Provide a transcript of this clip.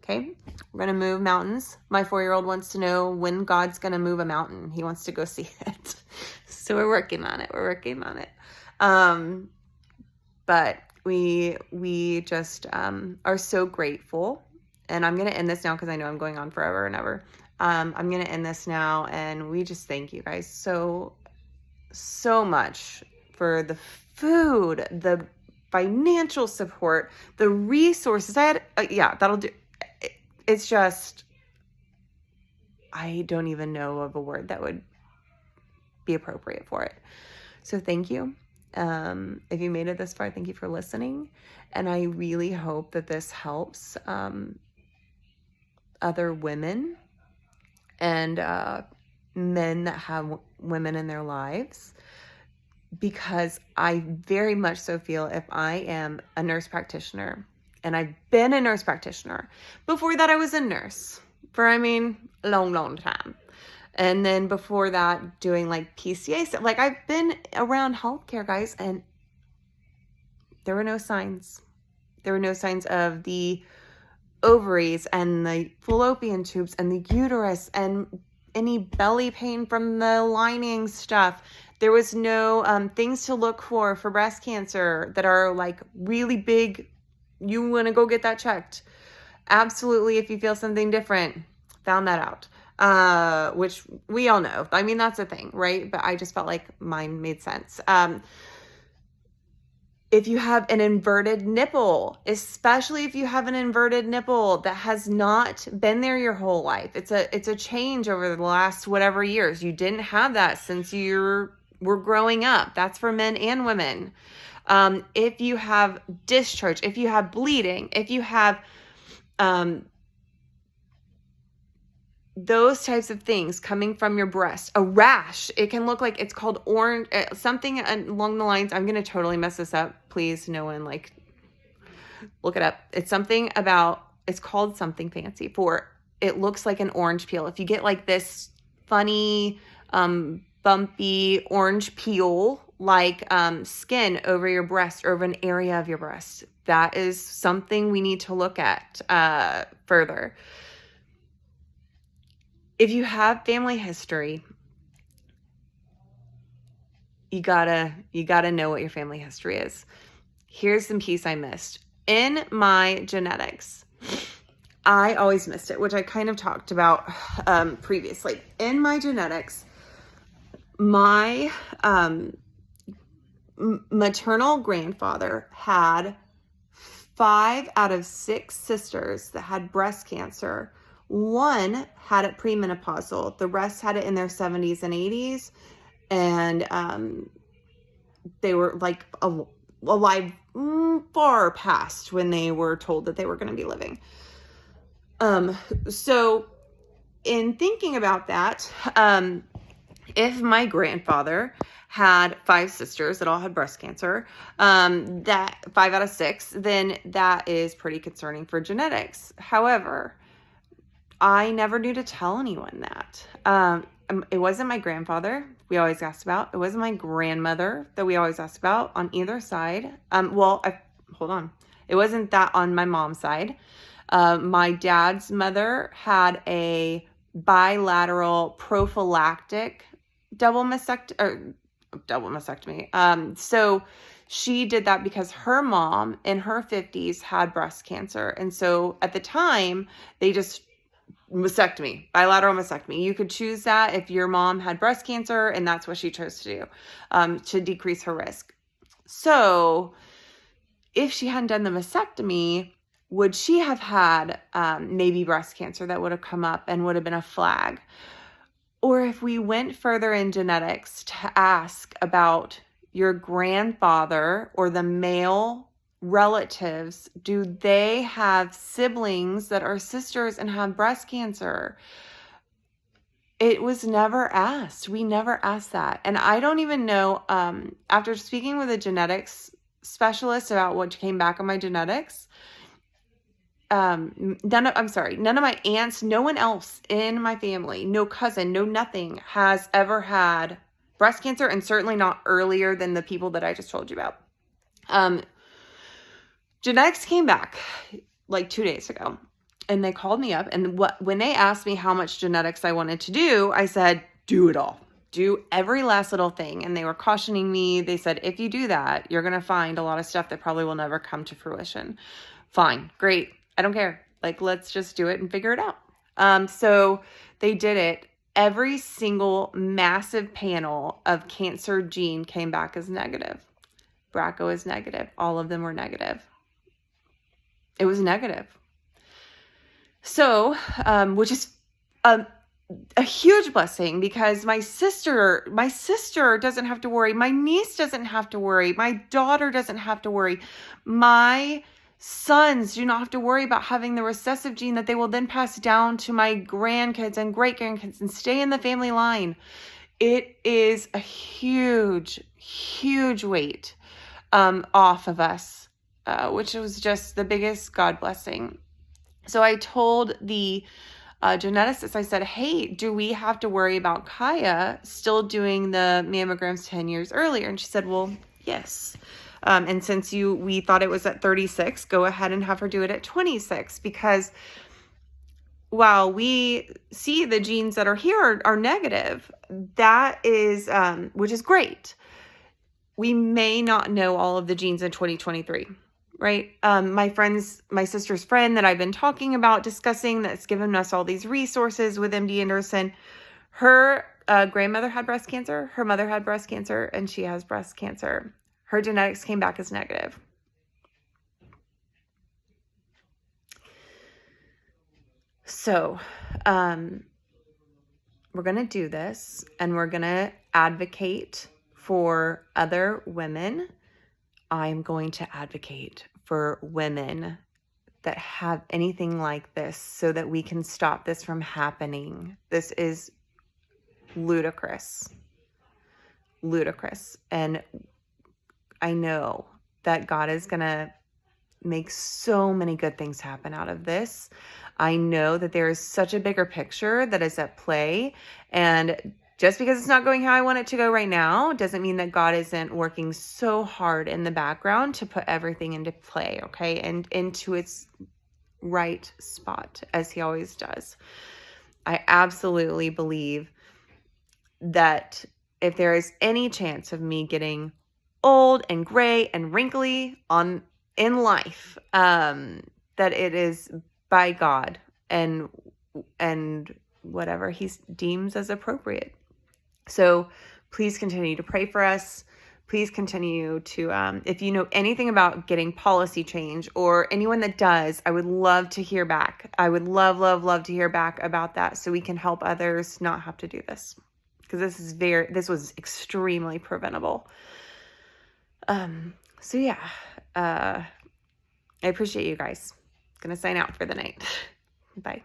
Okay. We're going to move mountains. My 4-year-old wants to know when God's going to move a mountain. He wants to go see it. So we're working on it. But we just are so grateful. And I'm going to end this now because I know I'm going on forever and ever. I'm going to end this now. And we just thank you guys so much for the food, the financial support, the resources. That'll do. It's just, I don't even know of a word that would be appropriate for it. So thank you. If you made it this far, thank you for listening. And I really hope that this helps other women and men that have women in their lives, because I very much so feel if I am a nurse practitioner, and I've been a nurse practitioner. Before that, I was a nurse for, a long time. And then before that, doing like PCA stuff. Like, I've been around healthcare, guys, and there were no signs. There were no signs of the ovaries and the fallopian tubes and the uterus and any belly pain from the lining stuff. There was no things to look for breast cancer that are like really big. You want to go get that checked. Absolutely. If you feel something different, found that out, which we all know. That's a thing, right? But I just felt like mine made sense. If you have an inverted nipple, especially if you have an inverted nipple that has not been there your whole life, it's a change over the last whatever years. You didn't have that since you were growing up. That's for men and women. If you have discharge, if you have bleeding, if you have those types of things coming from your breast, a rash, it can look like, it's called orange, something along the lines, I'm going to totally mess this up. Please, no one look it up. It's called something fancy it looks like an orange peel. If you get like this funny, bumpy orange peel, skin over your breast or over an area of your breast, that is something we need to look at further. If you have family history, you gotta know what your family history is. Here's some piece I missed. In my genetics, I always missed it, which I kind of talked about previously. In my genetics, my maternal grandfather had 5 out of 6 sisters that had breast cancer. One had it premenopausal. The rest had it in their 70s and 80s. And they were like alive far past when they were told that they were going to be living. So in thinking about that, if my grandfather had 5 sisters that all had breast cancer, that 5 out of 6, then that is pretty concerning for genetics. However, I never knew to tell anyone that. It wasn't my grandfather we always asked about. It wasn't my grandmother that we always asked about on either side. Hold on. It wasn't that on my mom's side. My dad's mother had a bilateral prophylactic double mastectomy. So she did that because her mom in her 50s had breast cancer. And so at the time, they just bilateral mastectomy. You could choose that if your mom had breast cancer, and that's what she chose to do to decrease her risk. So if she hadn't done the mastectomy, would she have had maybe breast cancer that would have come up and would have been a flag? Or if we went further in genetics to ask about your grandfather or the male relatives, do they have siblings that are sisters and have breast cancer? It was never asked. We never asked that. And I don't even know, after speaking with a genetics specialist about what came back on my genetics, none of my aunts, no one else in my family, no cousin, no nothing has ever had breast cancer, and certainly not earlier than the people that I just told you about. Genetics came back like 2 days ago, And they called me up, and when they asked me how much genetics I wanted to do, I said, do it all. Do every last little thing. And they were cautioning me. They said, if you do that, you're going to find a lot of stuff that probably will never come to fruition. Fine. Great. I don't care. Like, let's just do it and figure it out. So they did it. Every single massive panel of cancer gene came back as negative. BRCA is negative. All of them were negative. It was negative. So, which is a huge blessing, because my sister doesn't have to worry. My niece doesn't have to worry. My daughter doesn't have to worry. My sons do not have to worry about having the recessive gene that they will then pass down to my grandkids and great grandkids and stay in the family line. It is a huge, huge weight off of us, which was just the biggest God blessing. So I told the geneticist, I said, hey, do we have to worry about Kaya still doing the mammograms 10 years earlier? And she said, well, yes. And since we thought it was at 36, go ahead and have her do it at 26, because while we see the genes that are here are negative, that is, which is great. We may not know all of the genes in 2023. Right? My sister's friend that I've been talking about, discussing, that's given us all these resources with MD Anderson, her grandmother had breast cancer, her mother had breast cancer, and she has breast cancer. Her genetics came back as negative. So, we're going to do this, and we're going to advocate for other women. I'm going to advocate for women that have anything like this so that we can stop this from happening. This is ludicrous. Ludicrous. And I know that God is going to make so many good things happen out of this. I know that there is such a bigger picture that is at play, and just because it's not going how I want it to go right now doesn't mean that God isn't working so hard in the background to put everything into play, okay, and into its right spot, as he always does. I absolutely believe that if there is any chance of me getting old and gray and wrinkly in life, that it is by God and whatever he deems as appropriate. So please continue to pray for us. Please continue to, if you know anything about getting policy change, or anyone that does, I would love to hear back. I would love, love, love to hear back about that, so we can help others not have to do this, because this was extremely preventable. So yeah, I appreciate you guys. Gonna sign out for the night. Bye.